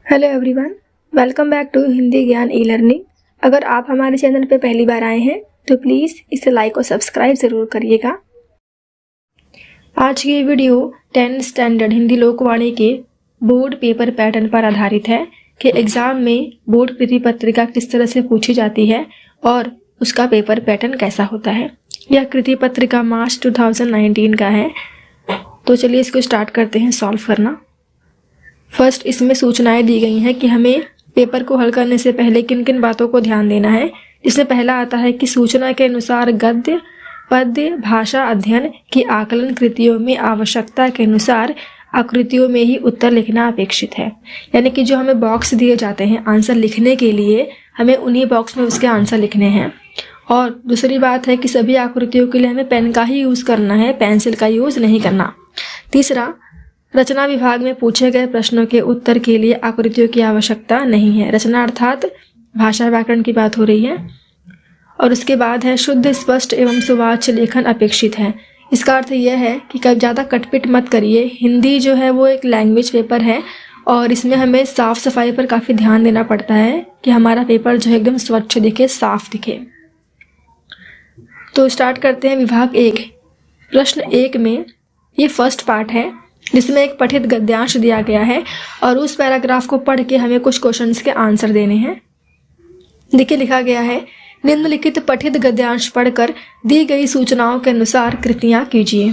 Hello everyone, welcome back to Hindi ज्ञान e learning. अगर आप हमारे चैनल पर पहली बार आए हैं तो प्लीज़ इसे लाइक और सब्सक्राइब ज़रूर करिएगा। आज की ये video 10th standard Hindi Lokvani के बोर्ड पेपर पैटर्न पर आधारित है कि एग्ज़ाम में बोर्ड कृति पत्रिका किस तरह से पूछी जाती है और उसका पेपर पैटर्न कैसा होता है। यह कृति पत्रिका मार्च 2019 का है। तो चलिए इसको स्टार्ट करते हैं सॉल्व करना। फर्स्ट इसमें सूचनाएं दी गई हैं कि हमें पेपर को हल करने से पहले किन किन बातों को ध्यान देना है। इसमें पहला आता है कि सूचना के अनुसार गद्य पद्य भाषा अध्ययन की आकलन कृतियों में आवश्यकता के अनुसार आकृतियों में ही उत्तर लिखना अपेक्षित है। यानी कि जो हमें बॉक्स दिए जाते हैं आंसर लिखने के लिए, हमें उन्हीं बॉक्स में उसके आंसर लिखने हैं। और दूसरी बात है कि सभी आकृतियों के लिए हमें पेन का ही यूज़ करना है, पेंसिल का यूज़ नहीं करना। तीसरा, रचना विभाग में पूछे गए प्रश्नों के उत्तर के लिए आकृतियों की आवश्यकता नहीं है। रचना अर्थात भाषा व्याकरण की बात हो रही है। और उसके बाद है शुद्ध स्पष्ट एवं सुवाच्य लेखन अपेक्षित है। इसका अर्थ यह है कि कभी ज़्यादा कटपिट मत करिए। हिंदी जो है वो एक लैंग्वेज पेपर है और इसमें हमें साफ़ सफाई पर काफ़ी ध्यान देना पड़ता है कि हमारा पेपर जो है एकदम स्वच्छ दिखे, साफ दिखे। तो स्टार्ट करते हैं विभाग 1। प्रश्न 1 में ये फर्स्ट पार्ट है जिसमें एक पठित गद्यांश दिया गया है और उस पैराग्राफ को पढ़ के हमें कुछ क्वेश्चंस के आंसर देने हैं। देखिए लिखा गया है, निम्नलिखित पठित गद्यांश पढ़कर दी गई सूचनाओं के अनुसार कृतियां कीजिए।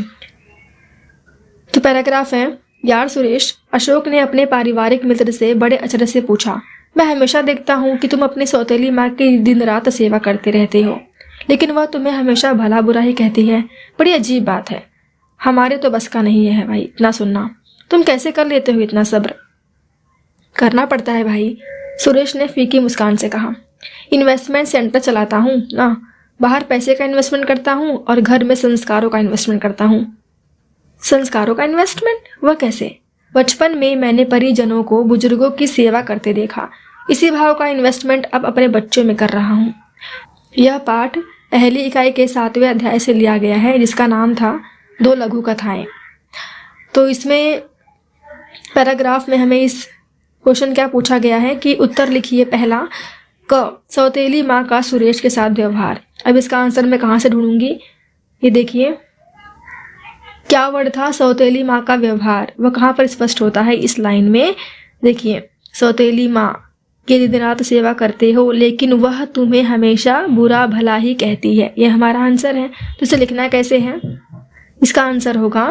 तो पैराग्राफ है, यार सुरेश, अशोक ने अपने पारिवारिक मित्र से बड़े अचरज से पूछा, मैं हमेशा देखता हूँ कि तुम अपनी सौतेली माँ की दिन रात सेवा करते रहते हो, लेकिन वह तुम्हें हमेशा भला बुरा ही कहती है। बड़ी अजीब बात है। हमारे तो बस का नहीं है भाई इतना सुनना। तुम कैसे कर लेते हो इतना सब्र? करना पड़ता है भाई, सुरेश ने फीकी मुस्कान से कहा। इन्वेस्टमेंट सेंटर चलाता हूँ ना, बाहर पैसे का इन्वेस्टमेंट करता हूँ और घर में संस्कारों का इन्वेस्टमेंट करता हूँ। संस्कारों का इन्वेस्टमेंट? वह कैसे? बचपन में मैंने परिजनों को बुजुर्गों की सेवा करते देखा। इसी भाव का इन्वेस्टमेंट अब अपने बच्चों में कर रहा हूँ। यह पाठ पहली इकाई के 7वें अध्याय से लिया गया है जिसका नाम था 2 लघु कथाएं। तो इसमें पैराग्राफ में हमें इस क्वेश्चन क्या पूछा गया है कि उत्तर लिखिए। पहला, क, सौतेली माँ का सुरेश के साथ व्यवहार। अब इसका आंसर मैं कहाँ से ढूंढूंगी? ये देखिए क्या वर्ड था, सौतेली माँ का व्यवहार। वह कहाँ पर स्पष्ट होता है? इस लाइन में देखिए, सौतेली माँ के दिन रात सेवा करते हो लेकिन वह तुम्हें हमेशा बुरा भला ही कहती है। यह हमारा आंसर है। तो इसे लिखना कैसे है? इसका आंसर होगा,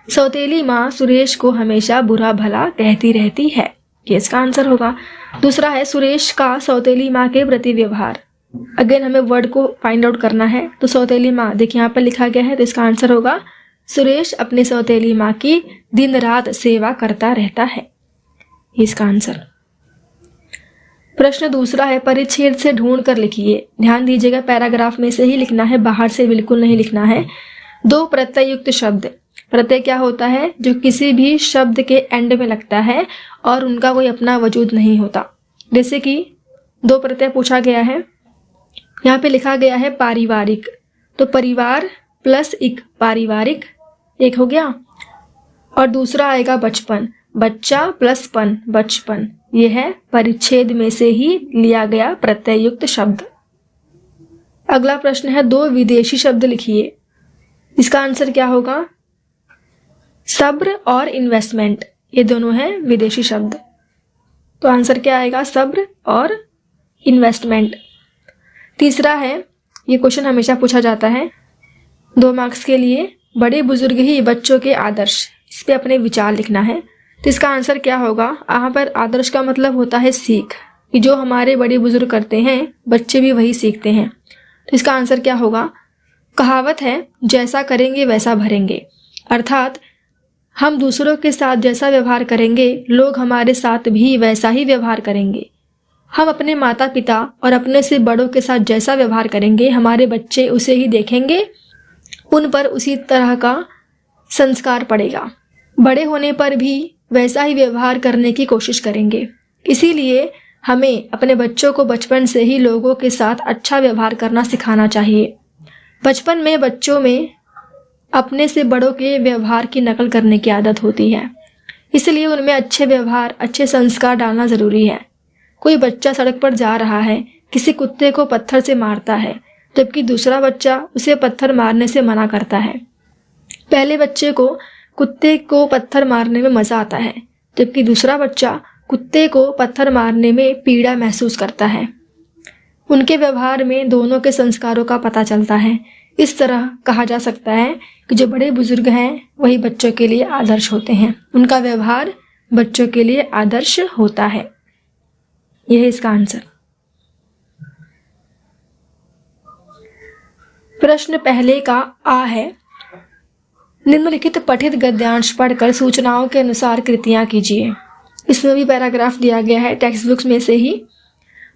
सौतेली माँ सुरेश को हमेशा बुरा भला कहती रहती है। ये इसका आंसर होगा। दूसरा है, सुरेश का सौतेली माँ के प्रति व्यवहार। अगेन हमें वर्ड को फाइंड आउट करना है। तो सौतेली माँ देखिए यहाँ पर लिखा गया है, तो इसका आंसर होगा, सुरेश अपनी सौतेली माँ की दिन रात सेवा करता रहता है। इसका आंसर। प्रश्न दूसरा है, परिच्छेद से ढूंढ कर लिखिए। ध्यान दीजिएगा, पैराग्राफ में से ही लिखना है, बाहर से बिल्कुल नहीं लिखना है। 2 प्रत्ययुक्त शब्द। प्रत्यय क्या होता है? जो किसी भी शब्द के एंड में लगता है और उनका कोई अपना वजूद नहीं होता। जैसे कि 2 प्रत्यय पूछा गया है, यहाँ पे लिखा गया है पारिवारिक, तो परिवार प्लस इक, पारिवारिक एक हो गया। और दूसरा आएगा बचपन, बच्चा प्लस पन, बचपन। यह है परिच्छेद में से ही लिया गया प्रत्ययुक्त शब्द। अगला प्रश्न है, 2 विदेशी शब्द लिखिए। इसका आंसर क्या होगा? सब्र और इन्वेस्टमेंट, ये दोनों हैं विदेशी शब्द। तो आंसर क्या आएगा? सब्र और इन्वेस्टमेंट। तीसरा है, ये क्वेश्चन हमेशा पूछा जाता है 2 मार्क्स के लिए, बड़े बुजुर्ग ही बच्चों के आदर्श। इस पे अपने विचार लिखना है। तो इसका आंसर क्या होगा? यहाँ पर आदर्श का मतलब होता है सीख, कि जो हमारे बड़े बुजुर्ग करते हैं बच्चे भी वही सीखते हैं। तो इसका आंसर क्या होगा? कहावत है, जैसा करेंगे वैसा भरेंगे। अर्थात हम दूसरों के साथ जैसा व्यवहार करेंगे लोग हमारे साथ भी वैसा ही व्यवहार करेंगे। हम अपने माता पिता और अपने से बड़ों के साथ जैसा व्यवहार करेंगे हमारे बच्चे उसे ही देखेंगे, उन पर उसी तरह का संस्कार पड़ेगा। बड़े होने पर भी वैसा ही व्यवहार करने की कोशिश करेंगे। इसीलिए हमें अपने बच्चों को बचपन से ही लोगों के साथ अच्छा व्यवहार करना सिखाना चाहिए। बचपन में बच्चों में अपने से बड़ों के व्यवहार की नकल करने की आदत होती है। इसलिए उनमें अच्छे व्यवहार, अच्छे संस्कार डालना जरूरी है। कोई बच्चा सड़क पर जा रहा है, किसी कुत्ते को पत्थर से मारता है, जबकि दूसरा बच्चा उसे पत्थर मारने से मना करता है। पहले बच्चे को कुत्ते को पत्थर मारने में मजा आता है, जबकि दूसरा बच्चा कुत्ते को पत्थर मारने में पीड़ा महसूस करता है। उनके व्यवहार में दोनों के संस्कारों का पता चलता है। इस तरह कहा जा सकता है कि जो बड़े बुजुर्ग हैं वही बच्चों के लिए आदर्श होते हैं। उनका व्यवहार बच्चों के लिए आदर्श होता है। यह है इसका आंसर। प्रश्न पहले का आ है, निम्नलिखित पठित गद्यांश पढ़कर सूचनाओं के अनुसार कृतियां कीजिए। इसमें भी पैराग्राफ दिया गया है टेक्स्ट बुक्स में से ही।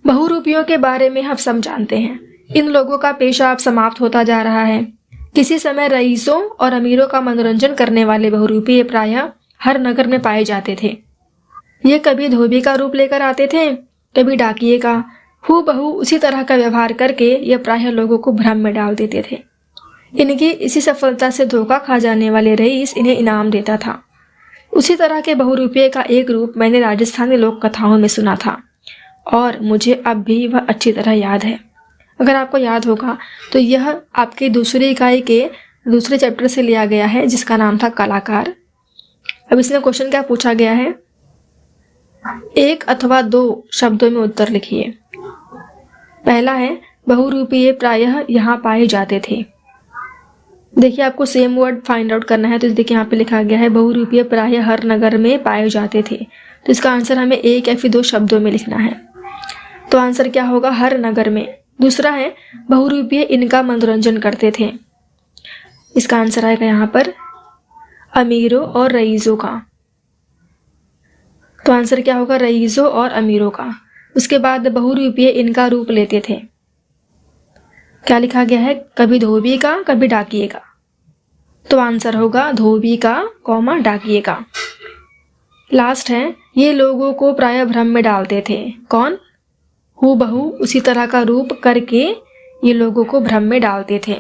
बहुरूपियों के बारे में हम सब जानते हैं। इन लोगों का पेशा अब समाप्त होता जा रहा है। किसी समय रईसों और अमीरों का मनोरंजन करने वाले बहुरूपी प्रायः हर नगर में पाए जाते थे। ये कभी धोबी का रूप लेकर आते थे, कभी डाकिये का। हूबहू उसी तरह का व्यवहार करके ये प्रायः लोगों को भ्रम में डाल देते थे। इनकी इसी सफलता से धोखा खा जाने वाले रईस इन्हें इनाम देता था। उसी तरह के बहुरूपये का एक रूप मैंने राजस्थानी लोक कथाओं में सुना था और मुझे अब भी वह अच्छी तरह याद है। अगर आपको याद होगा तो यह आपकी दूसरी इकाई के दूसरे चैप्टर से लिया गया है, जिसका नाम था कलाकार। अब इसमें क्वेश्चन क्या पूछा गया है, एक अथवा दो शब्दों में उत्तर लिखिए। पहला है बहुरूपीय प्रायः यहाँ पाए जाते थे। देखिए आपको सेम वर्ड फाइंड आउट करना है, तो देखिए यहाँ पे लिखा गया है बहुरूपीय प्रायः हर नगर में पाए जाते थे। तो इसका आंसर हमें एक या फिर दो शब्दों में लिखना है। तो आंसर क्या होगा, हर नगर में। दूसरा है बहुरूपीय इनका मनोरंजन करते थे। इसका आंसर आएगा यहाँ पर अमीरों और रईसों का। तो आंसर क्या होगा, रईसों और अमीरों का। उसके बाद बहुरूपीय इनका रूप लेते थे। क्या लिखा गया है, कभी धोबी का कभी डाकिये का। तो आंसर होगा धोबी का कौमा डाकिये का। लास्ट है, ये लोगों को प्रायः भ्रम में डालते थे। कौन, हूबहू उसी तरह का रूप करके ये लोगों को भ्रम में डालते थे।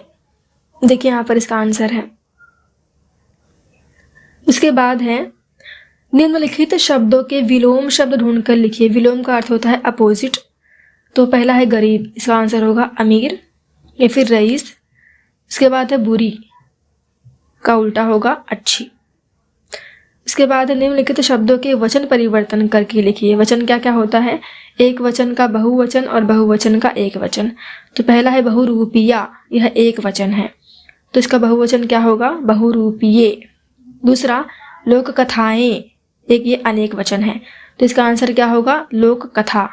देखिए यहाँ पर इसका आंसर है। उसके बाद है निम्नलिखित शब्दों के विलोम शब्द ढूंढकर लिखिए। विलोम का अर्थ होता है अपोजिट। तो पहला है गरीब, इसका आंसर होगा अमीर या फिर रईस। उसके बाद है बुरी, का उल्टा होगा अच्छी। इसके बाद निम्नलिखित शब्दों के वचन परिवर्तन करके लिखिए। वचन क्या क्या होता है, एक वचन का बहुवचन और बहुवचन का एक वचन। तो पहला है बहुरूपिया, यह एक वचन है, तो इसका बहुवचन क्या होगा, बहुरूपिये। दूसरा लोक कथाएं, एक ये अनेक वचन है, तो इसका आंसर क्या होगा, लोक कथा।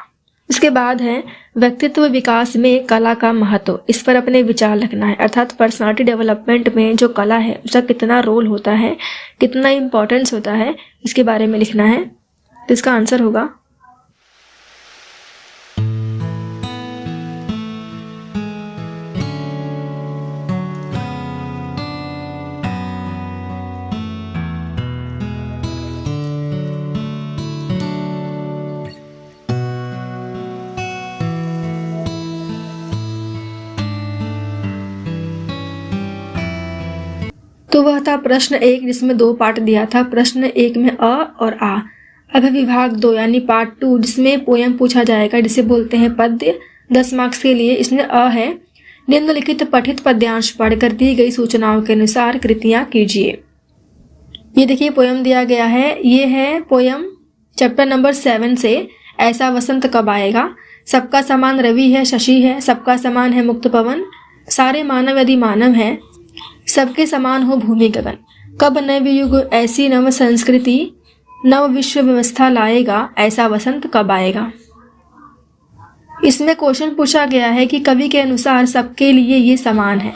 इसके बाद है व्यक्तित्व विकास में कला का महत्व। इस पर अपने विचार लिखना है, अर्थात पर्सनालिटी डेवलपमेंट में जो कला है उसका कितना रोल होता है, कितना इम्पोर्टेंस होता है, इसके बारे में लिखना है। तो इसका आंसर होगा तो वह था प्रश्न 1, जिसमें 2 पार्ट दिया था। प्रश्न 1 में अ और आ। अब विभाग 2 यानी पार्ट 2, जिसमें पोयम पूछा जाएगा, जिसे बोलते हैं पद्य। 10 मार्क्स के लिए। इसमें अ है, निम्नलिखित पठित पद्यांश पढ़कर दी गई सूचनाओं के अनुसार कृतियां कीजिए। ये देखिए पोयम दिया गया है। ये है पोयम चैप्टर नंबर 7 से, ऐसा वसंत कब आएगा। सबका समान रवि है, शशि है, सबका समान है मुक्त पवन, सारे मानव यदि मानव है, सबके समान हो भूमि गगन, कब नव युग ऐसी नव संस्कृति, नव विश्व व्यवस्था लाएगा, ऐसा वसंत कब आएगा। इसमें क्वेश्चन पूछा गया है कि कवि के अनुसार सबके लिए ये समान है।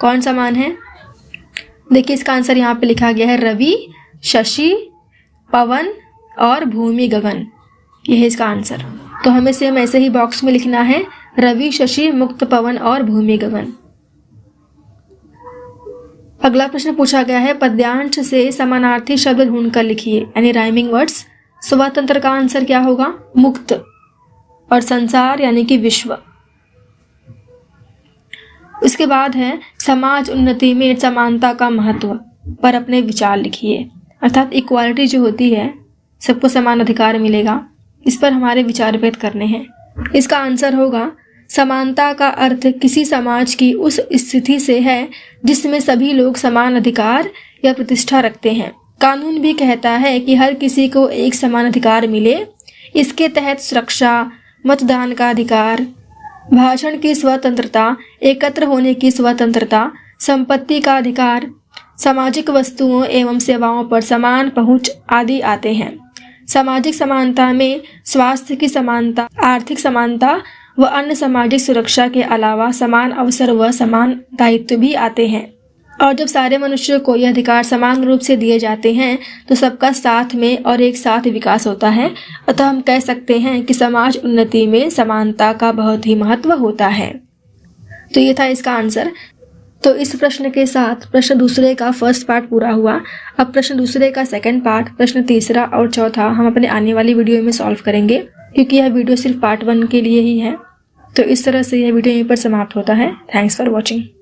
कौन समान है, देखिए इसका आंसर यहाँ पे लिखा गया है, रवि, शशि, पवन और भूमि गगन। ये है इसका आंसर। तो हमें सेम ऐसे ही बॉक्स में लिखना है, रवि, शशि, मुक्त पवन और भूमि गगन। अगला प्रश्न पूछा गया है, पद्यांश से समानार्थी शब्द ढूंढकर लिखिए, यानी राइमिंग वर्ड्स। स्वतंत्र का आंसर क्या होगा, मुक्त, और संसार यानी कि विश्व। इसके बाद है समाज उन्नति में समानता का महत्व पर अपने विचार लिखिए। अर्थात इक्वालिटी जो होती है, सबको समान अधिकार मिलेगा, इस पर हमारे विचार व्यक्त करने हैं। इसका आंसर होगा समानता का अर्थ किसी समाज की उस स्थिति से है जिसमें सभी लोग समान अधिकार या प्रतिष्ठा रखते हैं। कानून भी कहता है कि हर किसी को एक समान अधिकार मिले। इसके तहत सुरक्षा, मतदान का अधिकार, भाषण की स्वतंत्रता, एकत्र होने की स्वतंत्रता, संपत्ति का अधिकार, सामाजिक वस्तुओं एवं सेवाओं पर समान पहुंच आदि आते हैं। सामाजिक समानता में स्वास्थ्य की समानता, आर्थिक समानता व अन्य सामाजिक सुरक्षा के अलावा समान अवसर व समान दायित्व भी आते हैं। और जब सारे मनुष्यों को यह अधिकार समान रूप से दिए जाते हैं तो सबका साथ में और एक साथ विकास होता है। अतः हम कह सकते हैं कि समाज उन्नति में समानता का बहुत ही महत्व होता है। तो ये था इसका आंसर। तो इस प्रश्न के साथ प्रश्न दूसरे का फर्स्ट पार्ट पूरा हुआ। अब प्रश्न दूसरे का सेकंड पार्ट, प्रश्न तीसरा और चौथा हम अपने आने वाली वीडियो में सॉल्व करेंगे, क्योंकि यह वीडियो सिर्फ पार्ट 1 के लिए ही है। तो इस तरह से यह वीडियो यहीं पर समाप्त होता है। Thanks for watching.